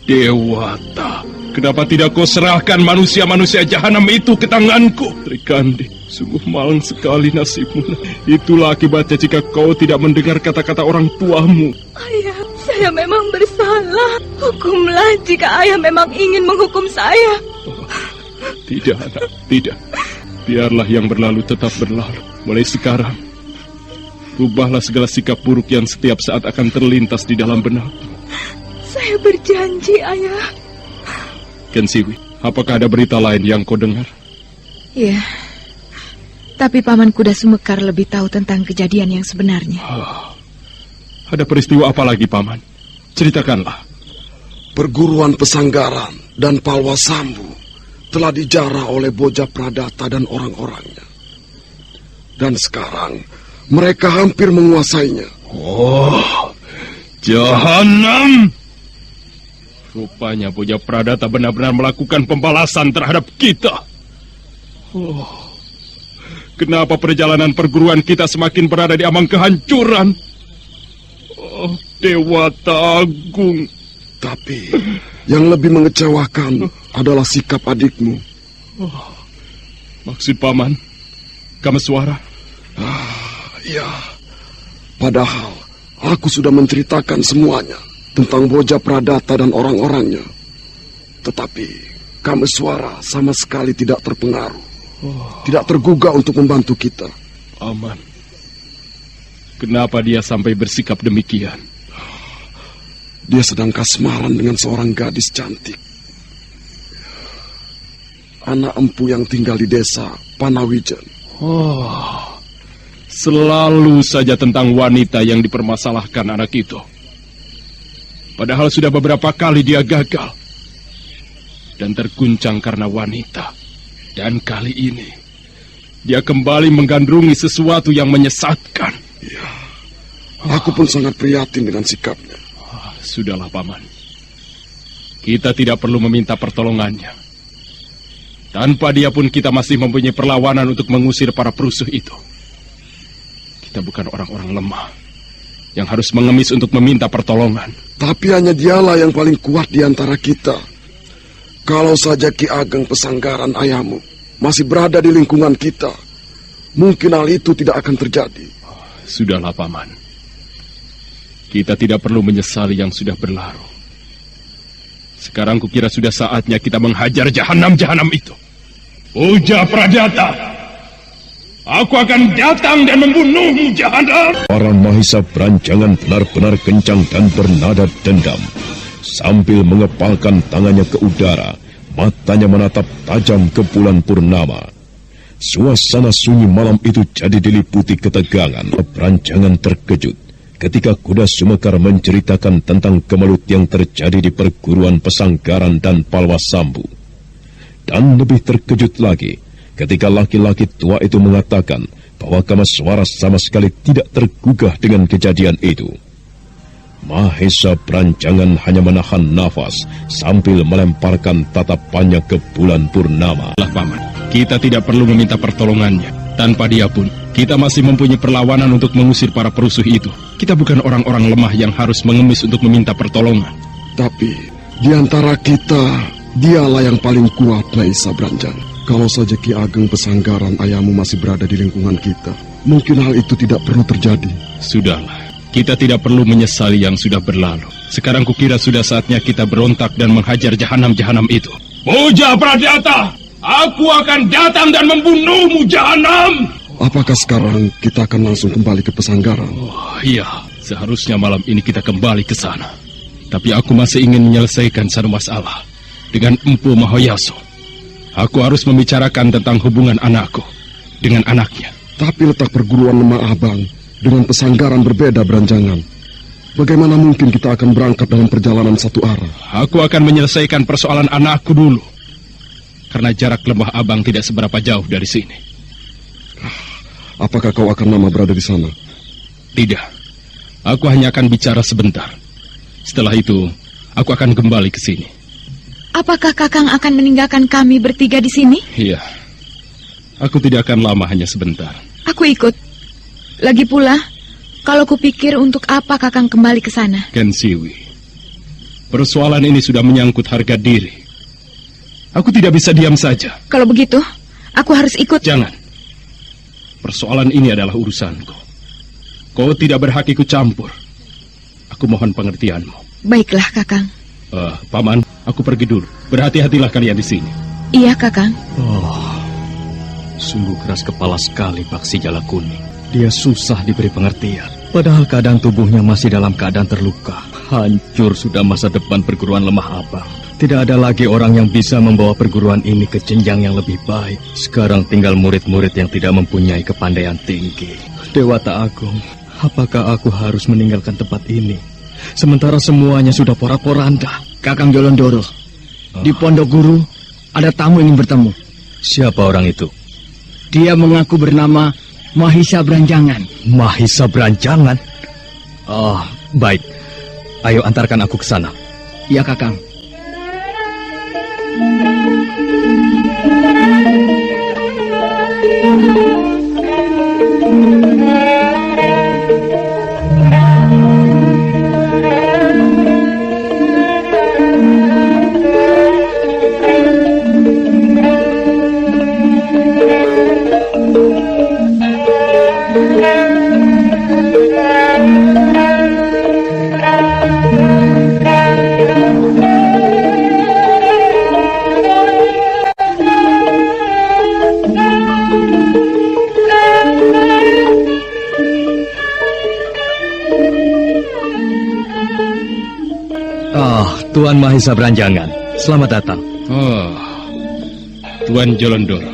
Dewata, kenapa tidak kau serahkan manusia-manusia jahanam itu ke tanganku? Trikandi, sungguh malang sekali nasibmu. Itulah akibatnya jika kau tidak mendengar kata-kata orang tuamu. Ayah, saya memang bersalah. Hukumlah jika ayah memang ingin menghukum saya. Tidak, anak, tidak. Biarlah yang berlalu tetap berlalu. Mulai sekarang, rubahlah segala sikap buruk yang setiap saat akan terlintas di dalam benak. Saya berjanji, ayah. Ken Siwi, apakah ada berita lain yang kau dengar? Iya, tapi Paman Kuda Sumekar lebih tahu tentang kejadian yang sebenarnya. Ada peristiwa apa lagi, Paman? Ceritakanlah. Perguruan Pesanggaran dan Palwasambu telah dijarah oleh Boja Pradata dan orang-orangnya. Dan sekarang mereka hampir menguasainya. Oh, jahanam! Rupanya Boja Pradata benar-benar melakukan pembalasan terhadap kita. Oh, kenapa perjalanan perguruan kita semakin berada di ambang kehancuran? Oh, Dewata Agung. Tapi yang lebih mengecewakan adalah sikap adikmu. Oh, maksud Paman, Kameswara? Ya, padahal aku sudah menceritakan semuanya tentang Boja Pradata dan orang-orangnya. Tetapi Kameswara sama sekali tidak terpengaruh, tidak tergugah untuk membantu kita. Aman. Kenapa dia sampai bersikap demikian? Dia sedang kasmaran dengan seorang gadis cantik. Anak empu yang tinggal di desa Panawijan. Oh, selalu saja tentang wanita yang dipermasalahkan anak itu. Padahal sudah beberapa kali dia gagal dan terguncang karena wanita. Dan kali ini dia kembali menggandrungi sesuatu yang menyesatkan. Ya, aku pun sangat prihatin dengan sikapnya. Sudahlah, Paman. Kita tidak perlu meminta pertolongannya. Tanpa dia pun kita masih mempunyai perlawanan untuk mengusir para perusuh itu. Kita bukan orang-orang lemah yang harus mengemis untuk meminta pertolongan. Tapi hanya dialah yang paling kuat di antara kita. Kalau saja Ki Ageng Pesanggaran ayahmu masih berada di lingkungan kita, mungkin hal itu tidak akan terjadi. Sudahlah, Paman. Kita tidak perlu menyesali yang sudah berlalu. Sekarang kukira sudah saatnya kita menghajar jahanam-jahanam itu. Boja Pradata, aku akan datang dan membunuhmu, jahanam! Para Mahesa beranjangan benar-benar kencang dan bernada dendam. Sambil mengepalkan tangannya ke udara, matanya menatap tajam ke bulan purnama. Suasana sunyi malam itu jadi diliputi ketegangan. Beranjangan terkejut ketika Kuda Sumekar menceritakan tentang kemelut yang terjadi di perguruan Pesanggaran dan Palwasambu. Dan lebih terkejut lagi ketika laki-laki tua itu mengatakan bahwa Kameswara sama sekali tidak tergugah dengan kejadian itu. Mahesa beranjangan hanya menahan nafas sambil melemparkan tatapannya ke bulan purnama. Paman, kita tidak perlu meminta pertolongannya. Tanpa dia pun, kita masih mempunyai perlawanan untuk mengusir para perusuh itu. Kita bukan orang-orang lemah yang harus mengemis untuk meminta pertolongan. Tapi, di antara kita, dialah yang paling kuat, Mahesa Beranjang. Kalau saja Ki Ageng Pesanggaran ayahmu masih berada di lingkungan kita, mungkin hal itu tidak perlu terjadi. Sudahlah, kita tidak perlu menyesali yang sudah berlalu. Sekarang kukira sudah saatnya kita berontak dan menghajar jahanam-jahanam itu. Boja Pradata! Aku akan datang dan membunuhmu, jahanam! Apakah sekarang kita akan langsung kembali ke Pesanggaran? Oh, iya, seharusnya malam ini kita kembali ke sana. Tapi aku masih ingin menyelesaikan satu masalah dengan Empu Mahayaso. Aku harus membicarakan tentang hubungan anakku dengan anaknya. Tapi letak perguruan Lemah Abang dengan Pesanggaran berbeda, Beranjangan. Bagaimana mungkin kita akan berangkat dalam perjalanan satu arah? Aku akan menyelesaikan persoalan anakku dulu. Karena jarak lembah Abang tidak seberapa jauh dari sini. Apakah kau akan lama berada di sana? Tidak. Aku hanya akan bicara sebentar. Setelah itu, aku akan kembali ke sini. Apakah Kakang akan meninggalkan kami bertiga di sini? Iya. Aku tidak akan lama, hanya sebentar. Aku ikut. Lagi pula, kalau kupikir untuk apa Kakang kembali ke sana? Ken Siwi, persoalan ini sudah menyangkut harga diri. Aku tidak bisa diam saja. Kalau begitu, aku harus ikut. Jangan. Persoalan ini adalah urusanku. Kau tidak berhak ikut campur. Aku mohon pengertianmu. Baiklah, Kakang. Paman, aku pergi dulu. Berhati-hatilah kalian di sini. Iya, Kakang. Sungguh keras kepala sekali Paksi Jala Kuning. Dia susah diberi pengertian. Padahal keadaan tubuhnya masih dalam keadaan terluka. Hancur sudah masa depan perguruan Lemah Abang. Tidak ada lagi orang yang bisa membawa perguruan ini ke jenjang yang lebih baik. Sekarang tinggal murid-murid yang tidak mempunyai kepandaian tinggi. Dewata Agung, apakah aku harus meninggalkan tempat ini? Sementara semuanya sudah porak-poranda. Kakang Jolondoro, di Pondok Guru ada tamu ingin bertemu. Siapa orang itu? Dia mengaku bernama Mahisa Beranjangan. Mahisa Beranjangan? Baik. Ayo antarkan aku ke sana. Iya, Kakang. Tuan Mahisa Beranjangan, selamat datang. Tuan Jolondoro.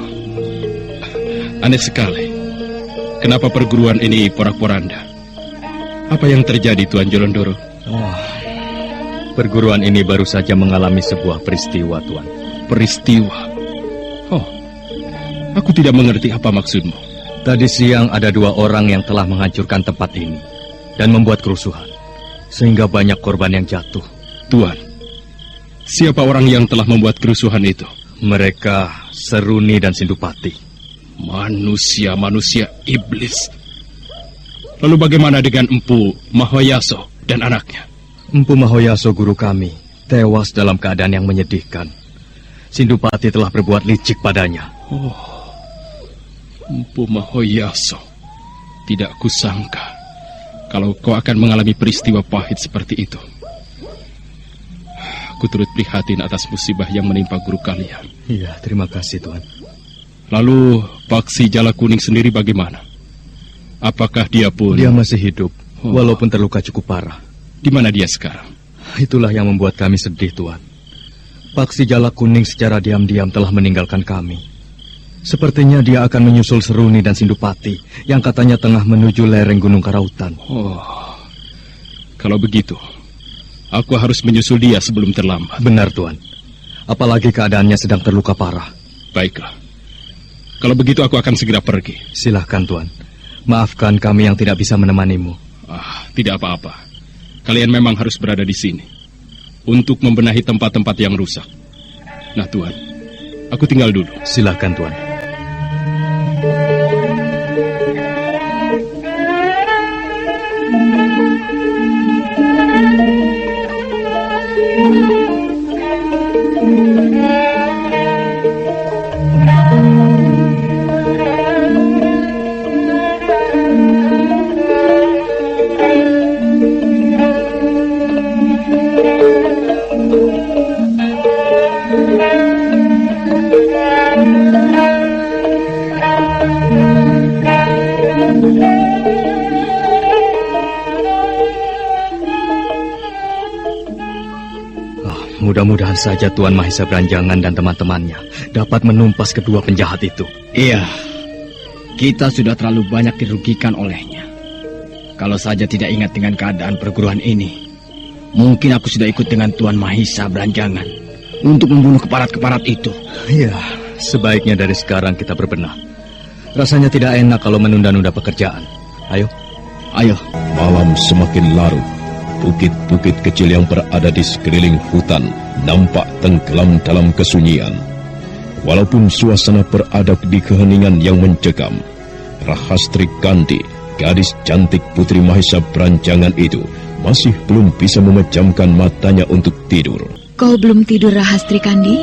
Aneh sekali. Kenapa perguruan ini porak-poranda? Apa yang terjadi, Tuan Jolondoro? Perguruan ini baru saja mengalami sebuah peristiwa, Tuan. Peristiwa? Aku tidak mengerti apa maksudmu. Tadi siang ada 2 orang yang telah menghancurkan tempat ini dan membuat kerusuhan, sehingga banyak korban yang jatuh. Tuan, siapa orang yang telah membuat kerusuhan itu? Mereka Seruni dan Sindupati. Manusia-manusia iblis. Lalu bagaimana dengan Empu Mahoyaso dan anaknya? Empu Mahoyaso guru kami tewas dalam keadaan yang menyedihkan. Sindupati telah berbuat licik padanya. Empu Mahoyaso. Tidak kusangka kalau kau akan mengalami peristiwa pahit seperti itu. Aku turut prihatin atas musibah yang menimpa guru kalian. Iya, terima kasih, Tuan. Lalu Paksi Jala Kuning sendiri bagaimana? Apakah dia pun... Dia masih hidup, walaupun terluka cukup parah. Di mana dia sekarang? Itulah yang membuat kami sedih, Tuan. Paksi Jala Kuning secara diam-diam telah meninggalkan kami. Sepertinya dia akan menyusul Seruni dan Sindupati yang katanya tengah menuju lereng Gunung Karautan. Kalau begitu, aku harus menyusul dia sebelum terlambat. Benar, Tuan. Apalagi keadaannya sedang terluka parah. Baiklah. Kalau begitu aku akan segera pergi. Silahkan, Tuan. Maafkan kami yang tidak bisa menemanimu. Tidak apa-apa. Kalian memang harus berada di sini untuk membenahi tempat-tempat yang rusak. Nah, Tuan, aku tinggal dulu. Silahkan, Tuan. Mudah-mudahan saja Tuan Mahisa Beranjangan dan teman-temannya dapat menumpas kedua penjahat itu. Iya, kita sudah terlalu banyak dirugikan olehnya. Kalau saja tidak ingat dengan keadaan perguruan ini, mungkin aku sudah ikut dengan Tuan Mahisa Beranjangan untuk membunuh keparat-keparat itu. Iya, sebaiknya dari sekarang kita berbenah. Rasanya tidak enak kalau menunda-nunda pekerjaan. Ayo. Ayo. Malam semakin larut. Bukit-bukit kecil yang berada di sekeliling hutan nampak tenggelam dalam kesunyian. Walaupun suasana berada di keheningan yang mencekam, Rahastri Kandi, gadis cantik Putri Mahisa Beranjangan itu, masih belum bisa memejamkan matanya untuk tidur. Kau belum tidur, Rahastri Kandi?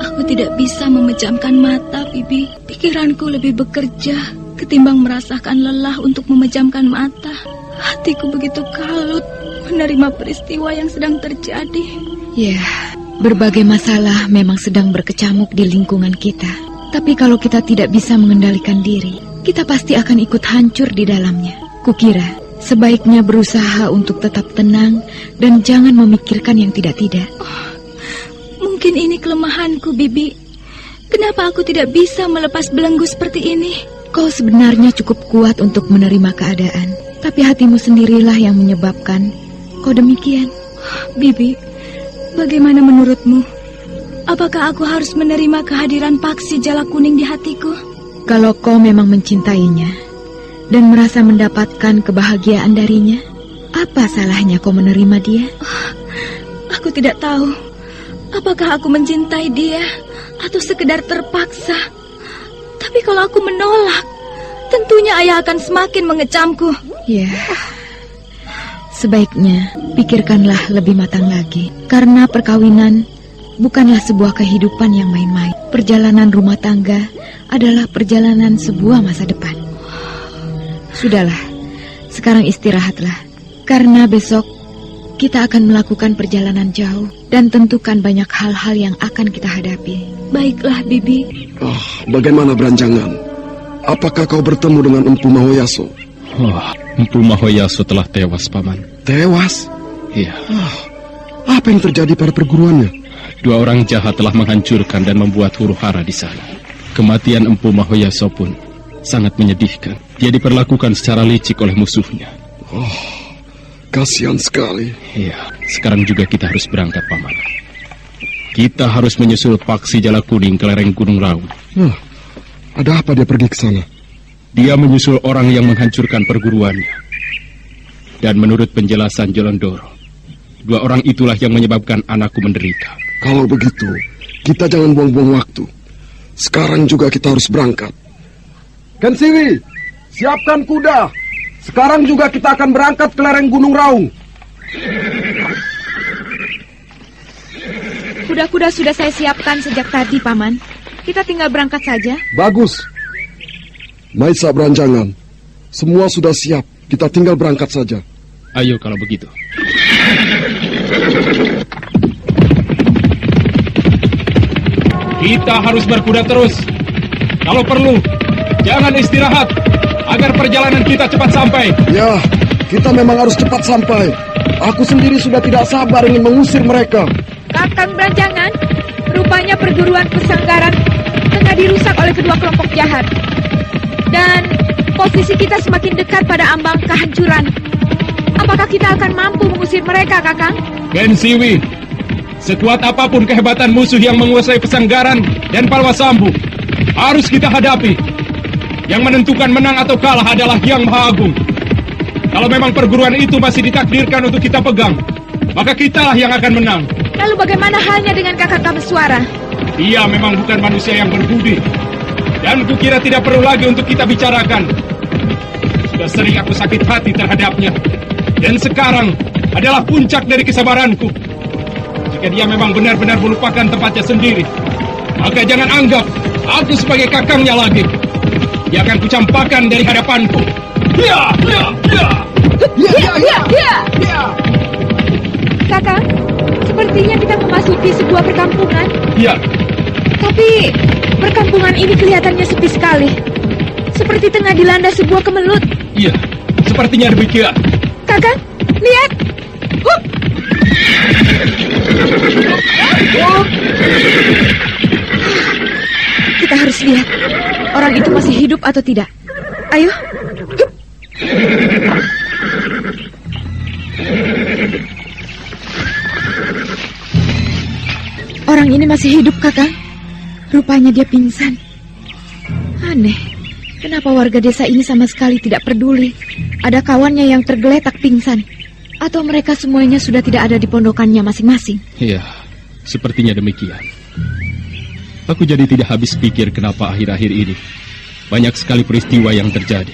Aku tidak bisa memejamkan mata, Bibi. Pikiranku lebih bekerja ketimbang merasakan lelah untuk memejamkan mata. Hatiku begitu kalut menerima peristiwa yang sedang terjadi. Ya, berbagai masalah memang sedang berkecamuk di lingkungan kita. Tapi kalau kita tidak bisa mengendalikan diri, kita pasti akan ikut hancur di dalamnya. Kukira sebaiknya berusaha untuk tetap tenang dan jangan memikirkan yang tidak-tidak. Mungkin ini kelemahanku, Bibi. Kenapa aku tidak bisa melepas belenggu seperti ini? Kau sebenarnya cukup kuat untuk menerima keadaan, tapi hatimu sendirilah yang menyebabkan kau demikian. Bibi, bagaimana menurutmu? Apakah aku harus menerima kehadiran Paksi Jala Kuning di hatiku? Kalau kau memang mencintainya dan merasa mendapatkan kebahagiaan darinya, apa salahnya kau menerima dia? Aku tidak tahu. Apakah aku mencintai dia atau sekedar terpaksa? Tapi kalau aku menolak, tentunya ayah akan semakin mengecamku. Ya, sebaiknya pikirkanlah lebih matang lagi. Karena perkawinan bukanlah sebuah kehidupan yang main-main. Perjalanan rumah tangga adalah perjalanan sebuah masa depan. Sudahlah, sekarang istirahatlah. Karena besok kita akan melakukan perjalanan jauh dan tentukan banyak hal-hal yang akan kita hadapi. Baiklah, Bibi. Bagaimana Beranjangan? Apakah kau bertemu dengan Empu Mahoyaso? Empu Mahoyaso telah tewas, Paman. Tewas? Iya. Apa yang terjadi pada perguruannya? 2 orang jahat telah menghancurkan dan membuat huru-hara di sana. Kematian Empu Mahoyaso pun sangat menyedihkan. Dia diperlakukan secara licik oleh musuhnya. Kasihan sekali. Iya, sekarang juga kita harus berangkat, Paman. Kita harus menyusul Paksi Jala Kuning ke lereng Gunung Raung. Ada apa dia pergi ke sana? Dia menyusul orang yang menghancurkan perguruannya. Dan menurut penjelasan Jolondoro, 2 orang itulah yang menyebabkan anakku menderita. Kalau begitu, kita jangan buang-buang waktu. Sekarang juga kita harus berangkat. Kensiwi, siapkan kuda. Sekarang juga kita akan berangkat ke lereng Gunung Raung. Kuda-kuda sudah saya siapkan sejak tadi, Paman. Kita tinggal berangkat saja. Bagus. Mahisa Beranjangan, semua sudah siap. Kita tinggal berangkat saja. Ayo kalau begitu. Kita harus berkuda terus. Kalau perlu, jangan istirahat agar perjalanan kita cepat sampai. Ya, kita memang harus cepat sampai. Aku sendiri sudah tidak sabar ingin mengusir mereka. Kakang Beranjangan, rupanya perguruan pesanggaran tengah dirusak oleh kedua kelompok jahat. Dan posisi kita semakin dekat pada ambang kehancuran. Apakah kita akan mampu mengusir mereka, Kakang? Kensiwi, sekuat apapun kehebatan musuh yang menguasai pesanggaran dan Palwasambu, harus kita hadapi. Yang menentukan menang atau kalah adalah Yang Maha Agung. Kalau memang perguruan itu masih ditakdirkan untuk kita pegang, maka kitalah yang akan menang. Lalu bagaimana halnya dengan kakak Kameswara? Dia memang bukan manusia yang berbudi. Dan kukira tidak perlu lagi untuk kita bicarakan. Sudah sering aku sakit hati terhadapnya. Dan sekarang adalah puncak dari kesabaranku. Jika dia memang benar-benar melupakan tempatnya sendiri, maka jangan anggap aku sebagai kakangnya lagi. Dia akan kucampakkan dari hadapanku. Kakang, sepertinya kita memasuki sebuah perkampungan. Iya. Tapi perkampungan ini kelihatannya sepi sekali. Seperti tengah dilanda sebuah kemelut. Iya, sepertinya demikian. Kakang, lihat. Kita harus lihat orang itu masih hidup atau tidak. Ayo. Orang ini masih hidup, Kakang. Rupanya dia pingsan. Aneh, kenapa warga desa ini sama sekali tidak peduli ada kawannya yang tergeletak pingsan? Atau mereka semuanya sudah tidak ada di pondokannya masing-masing? Iya, sepertinya demikian. Aku jadi tidak habis pikir kenapa akhir-akhir ini banyak sekali peristiwa yang terjadi.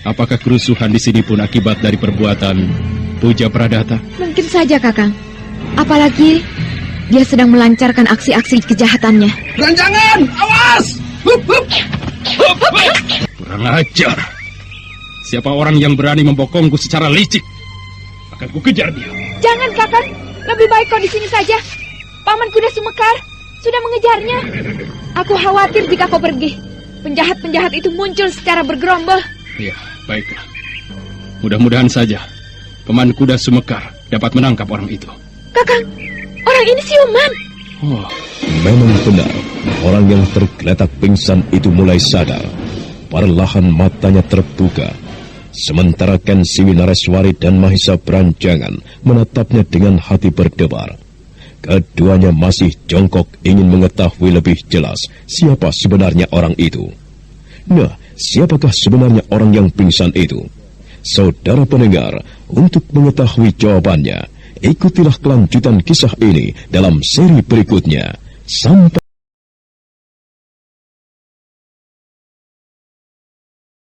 Apakah kerusuhan di sini pun akibat dari perbuatan Puja Pradata? Mungkin saja, Kakang. Apalagi dia sedang melancarkan aksi-aksi kejahatannya. Beranjangan! Awas! Hup, hup. Hup, hup. Kurang ajar. Siapa orang yang berani membokongku secara licik? Akan ku kejar dia. Jangan, Kakang. Lebih baik kau di sini saja. Paman Kuda Sumekar sudah mengejarnya. Aku khawatir jika kau pergi. Penjahat-penjahat itu muncul secara bergerombol. Ya, baiklah. Mudah-mudahan saja Paman Kuda Sumekar dapat menangkap orang itu. Kakang, orang ini siuman. Oh, memang benar. Orang yang tergeletak pingsan itu mulai sadar. Perlahan matanya terbuka. Sementara Ken Siwi Nareswari dan Mahisa Beranjangan menatapnya dengan hati berdebar. Keduanya masih jongkok ingin mengetahui lebih jelas siapa sebenarnya orang itu. Nah, siapakah sebenarnya orang yang pingsan itu? Saudara pendengar, untuk mengetahui jawabannya, ikutilah kelanjutan kisah ini dalam seri berikutnya. Sampai